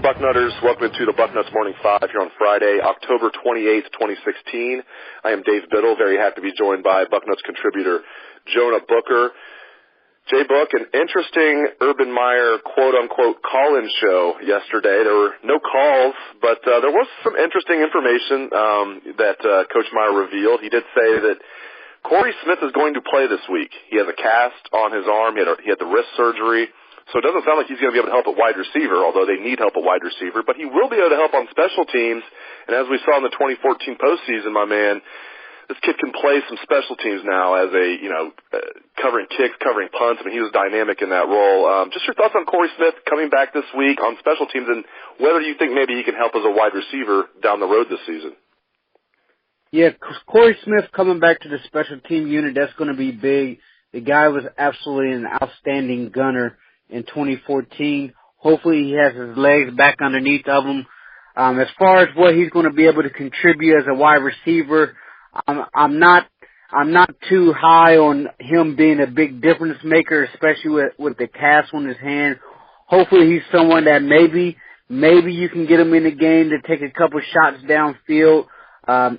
Bucknutters. Welcome to the Bucknuts Morning 5 here on Friday, October 28th, 2016. I am Dave Biddle, very happy to be joined by Bucknuts contributor Jonah Booker. J-Book, an interesting Urban Meyer quote-unquote call-in show yesterday. There were no calls, but there was some interesting information that Coach Meyer revealed. He did say that Corey Smith is going to play this week. He has a cast on his arm. He had the wrist surgery. So it doesn't sound like he's going to be able to help at wide receiver, although they need help at wide receiver. But he will be able to help on special teams. And as we saw in the 2014 postseason, my man, this kid can play some special teams now as covering kicks, covering punts. I mean, he was dynamic in that role. Just your thoughts on Corey Smith coming back this week on special teams and whether you think maybe he can help as a wide receiver down the road this season. Yeah, Corey Smith coming back to the special team unit, that's going to be big. The guy was absolutely an outstanding gunner in 2014. Hopefully he has his legs back underneath of him. As far as what he's going to be able to contribute as a wide receiver, I'm not too high on him being a big difference maker, especially with the cast on his hand. Hopefully he's someone that maybe you can get him in the game to take a couple shots downfield.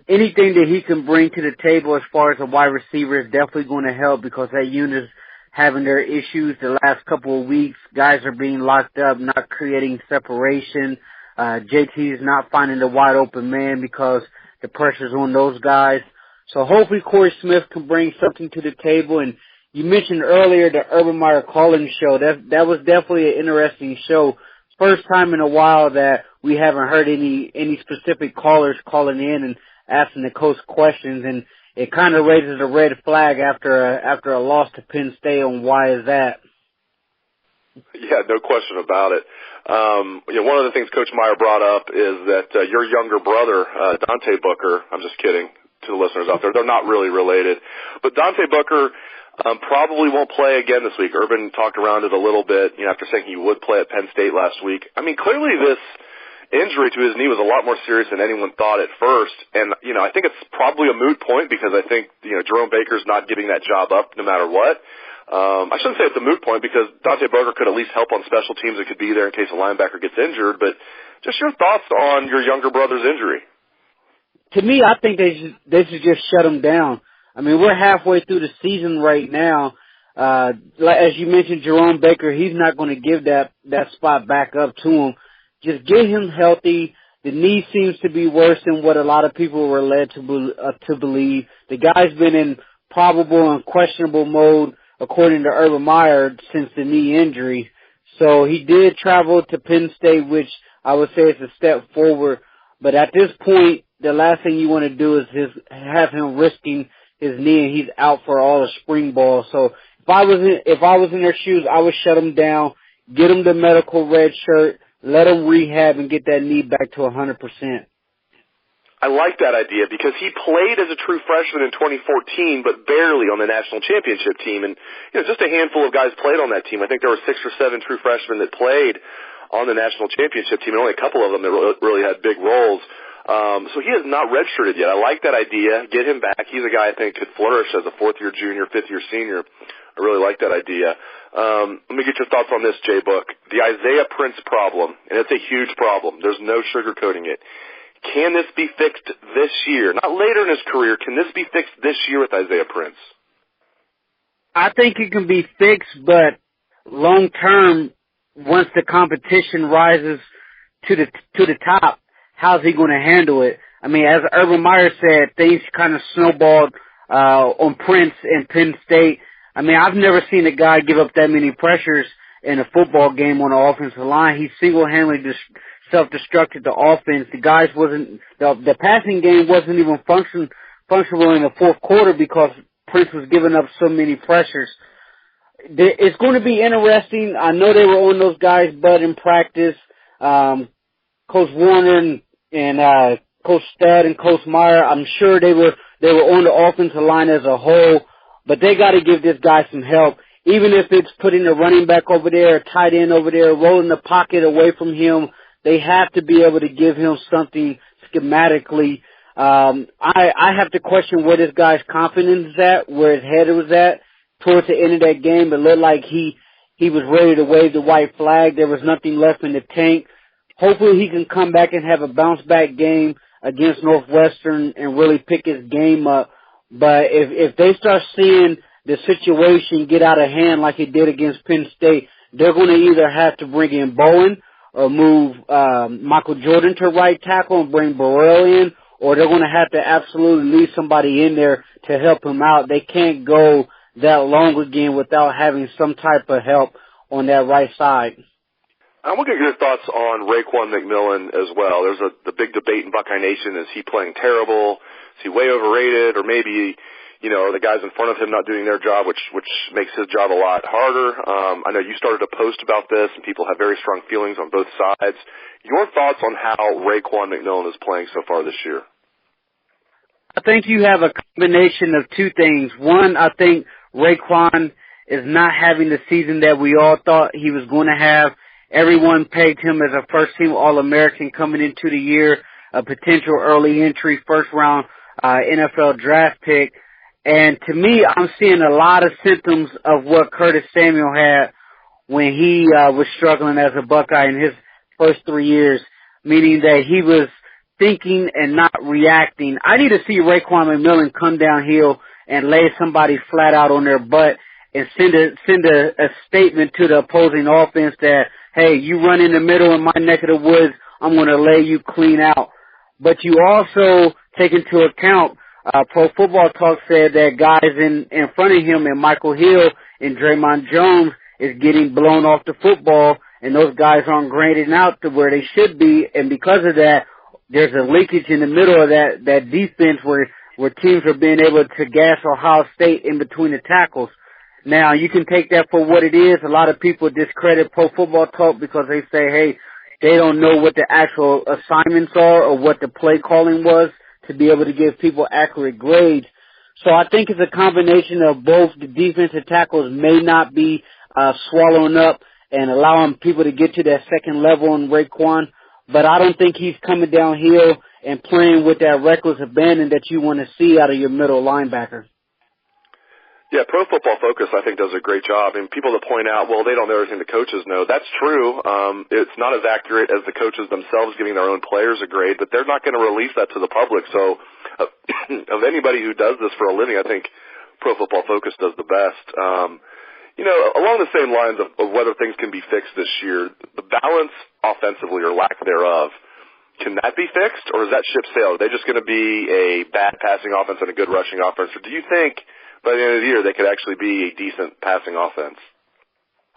Anything that he can bring to the table as far as a wide receiver is definitely going to help because that unit is having their issues the last couple of weeks. Guys are being locked up, not creating separation. JT is not finding the wide open man because the pressure's on those guys. So hopefully Corey Smith can bring something to the table. And you mentioned earlier the Urban Meyer calling show. That was definitely an interesting show. First time in a while that we haven't heard any specific callers calling in and asking the coach questions, and it kind of raises a red flag after a loss to Penn State on why is that. Yeah, no question about it. One of the things Coach Meyer brought up is that your younger brother, Dante Booker, I'm just kidding to the listeners out there, they're not really related, but Dante Booker probably won't play again this week. Urban talked around it a little bit, after saying he would play at Penn State last week. I mean, clearly this injury to his knee was a lot more serious than anyone thought at first. And, I think it's probably a moot point because I think, Jerome Baker's not giving that job up no matter what. I shouldn't say it's a moot point because Dante Booker could at least help on special teams and could be there in case a linebacker gets injured. But just your thoughts on your younger brother's injury. To me, I think they should just shut him down. I mean, we're halfway through the season right now. As you mentioned, Jerome Baker, he's not going to give that spot back up to him. Just get him healthy. The knee seems to be worse than what a lot of people were led to believe. The guy's been in probable and questionable mode, according to Urban Meyer, since the knee injury. So he did travel to Penn State, which I would say is a step forward. But at this point, the last thing you want to do is just have him risking his knee, and he's out for all the spring ball. So if I was in their shoes, I would shut him down, get him the medical red shirt, let him rehab and get that knee back to 100%. I like that idea because he played as a true freshman in 2014, but barely on the national championship team. And just a handful of guys played on that team. I think there were 6 or 7 true freshmen that played on the national championship team, and only a couple of them that really had big roles. So he is not redshirted yet. I like that idea. Get him back. He's a guy I think could flourish as a 4th-year junior, 5th-year senior. I really like that idea. Let me get your thoughts on this, J-Book. The Isaiah Prince problem, and it's a huge problem. There's no sugarcoating it. Can this be fixed this year? Not later in his career. Can this be fixed this year with Isaiah Prince? I think it can be fixed, but long term, once the competition rises to the top, how's he going to handle it? I mean, as Urban Meyer said, things kind of snowballed on Prince in Penn State. I mean, I've never seen a guy give up that many pressures in a football game on the offensive line. He single-handedly self-destructed the offense. The passing game wasn't even functional in the fourth quarter because Prince was giving up so many pressures. It's going to be interesting. I know they were on those guys' butt in practice. Coach Warner and Coach Stud and Coach Meyer, I'm sure they were on the offensive line as a whole, but they got to give this guy some help. Even if it's putting a running back over there, a tight end over there, rolling the pocket away from him, they have to be able to give him something schematically. I have to question where this guy's confidence is at, where his head was at towards the end of that game. It looked like he was ready to wave the white flag. There was nothing left in the tank. Hopefully he can come back and have a bounce-back game against Northwestern and really pick his game up. But if they start seeing the situation get out of hand like it did against Penn State, they're going to either have to bring in Bowen or move Michael Jordan to right tackle and bring Burrell in, or they're going to have to absolutely leave somebody in there to help him out. They can't go that long again without having some type of help on that right side. I want to get your thoughts on Raekwon McMillan as well. There's the big debate in Buckeye Nation. Is he playing terrible? Is he way overrated? Or maybe, are the guys in front of him not doing their job, which makes his job a lot harder? I know you started a post about this, and people have very strong feelings on both sides. Your thoughts on how Raekwon McMillan is playing so far this year? I think you have a combination of two things. One, I think Raekwon is not having the season that we all thought he was going to have. Everyone pegged him as a first-team All-American coming into the year, a potential early entry, first-round NFL draft pick. And to me, I'm seeing a lot of symptoms of what Curtis Samuel had when he was struggling as a Buckeye in his first 3 years, meaning that he was thinking and not reacting. I need to see Raekwon McMillan come downhill and lay somebody flat out on their butt and send a statement to the opposing offense that, hey, you run in the middle in my neck of the woods, I'm going to lay you clean out. But you also take into account, Pro Football Talk said that guys in front of him and Michael Hill and Draymond Jones is getting blown off the football, and those guys aren't graded out to where they should be, and because of that, there's a leakage in the middle of that defense where teams are being able to gas Ohio State in between the tackles. Now, you can take that for what it is. A lot of people discredit Pro Football Talk because they say, hey, they don't know what the actual assignments are or what the play calling was to be able to give people accurate grades. So I think it's a combination of both. The defensive tackles may not be swallowing up and allowing people to get to that second level in Raekwon, but I don't think he's coming downhill and playing with that reckless abandon that you want to see out of your middle linebacker. Yeah, Pro Football Focus, I think, does a great job. And people that point out, well, they don't know everything the coaches know. That's true. It's not as accurate as the coaches themselves giving their own players a grade, but they're not going to release that to the public. So of anybody who does this for a living, I think Pro Football Focus does the best. Along the same lines of whether things can be fixed this year, the balance offensively or lack thereof, can that be fixed, or is that ship sailed? Are they just going to be a bad passing offense and a good rushing offense, or do you think by the end of the year they could actually be a decent passing offense?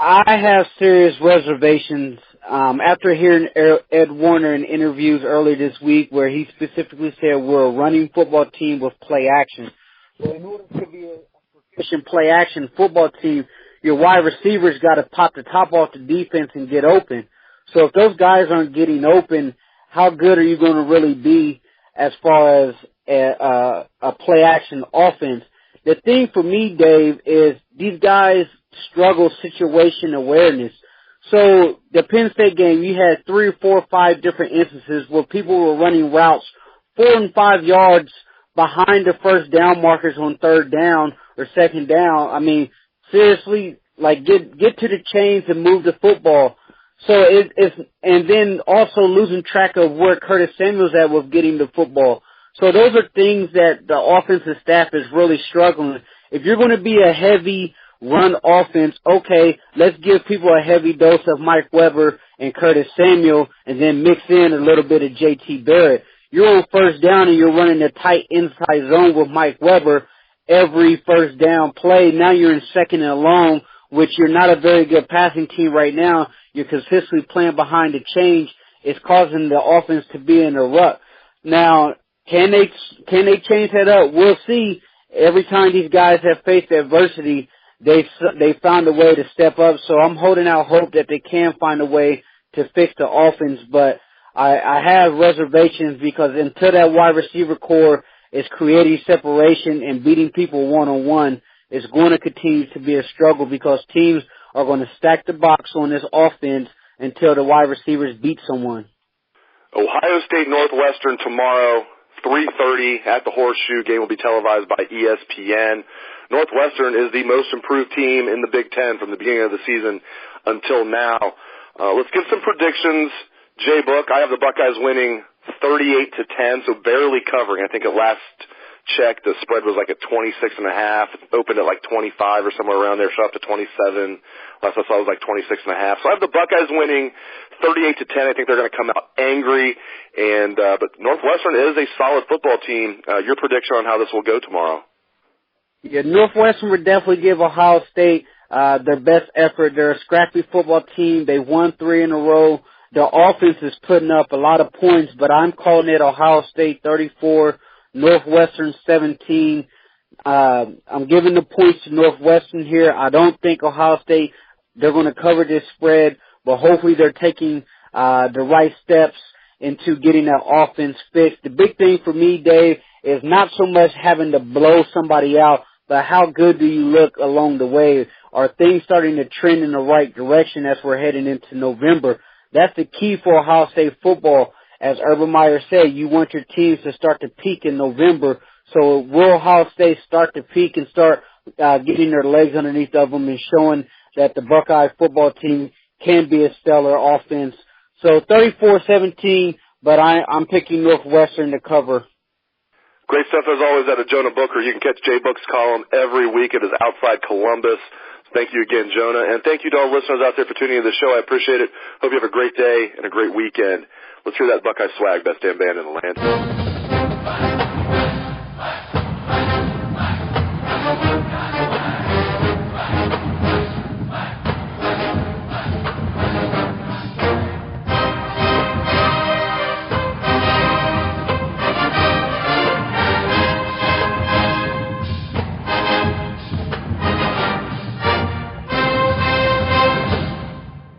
I have serious reservations after hearing Ed Warner in interviews earlier this week where he specifically said we're a running football team with play action. So in order to be a proficient play action football team, your wide receivers got to pop the top off the defense and get open. So if those guys aren't getting open, how good are you going to really be as far as a play action offense? The thing for me, Dave, is these guys struggle situation awareness. So the Penn State game, you had 3 or 4 or 5 different instances where people were running routes 4 and 5 yards behind the first down markers on third down or second down. I mean, seriously, like get to the chains and move the football. So and then also losing track of where Curtis Samuel's at with getting the football. So those are things that the offensive staff is really struggling. If you're going to be a heavy run offense, okay, let's give people a heavy dose of Mike Weber and Curtis Samuel and then mix in a little bit of J.T. Barrett. You're on first down and you're running a tight inside zone with Mike Weber every first down play. Now you're in second and long, which you're not a very good passing team right now. You're consistently playing behind the change. It's causing the offense to be in a rut. Now, can they change that up? We'll see. Every time these guys have faced adversity, they found a way to step up. So I'm holding out hope that they can find a way to fix the offense. But I have reservations because until that wide receiver core is creating separation and beating people one-on-one, it's going to continue to be a struggle because teams are going to stack the box on this offense until the wide receivers beat someone. Ohio State-Northwestern tomorrow, 3:30 at the Horseshoe. Game will be televised by ESPN. Northwestern is the most improved team in the Big Ten from the beginning of the season until now. Let's give some predictions Jay Book, I have the Buckeyes winning 38-10, so barely covering. I think at last check the spread was like at 26.5, opened at like 25 or somewhere around there, shot up to 27. Last I saw it was like 26.5. So I have the Buckeyes winning 38-10. I think they're going to come out angry, and but Northwestern is a solid football team. Your prediction on how this will go tomorrow? Yeah, Northwestern would definitely give Ohio State their best effort. They're a scrappy football team. They won 3 in a row. Their offense is putting up a lot of points, but I'm calling it Ohio State 34, Northwestern 17. I'm giving the points to Northwestern here. I don't think Ohio State, they're going to cover this spread, but hopefully they're taking the right steps into getting that offense fixed. The big thing for me, Dave, is not so much having to blow somebody out, but how good do you look along the way? Are things starting to trend in the right direction as we're heading into November? That's the key for Ohio State football. As Urban Meyer said, you want your teams to start to peak in November. So will Ohio State start to peak and start getting their legs underneath of them and showing that the Buckeye football team can be a stellar offense? So 34-17, but I'm picking Northwestern to cover. Great stuff as always out of Jonah Booker. You can catch Jay Book's column every week. It is Outside Columbus. Thank you again, Jonah. And thank you to all listeners out there for tuning in to the show. I appreciate it. Hope you have a great day and a great weekend. Let's hear that Buckeye swag, best damn band in the land.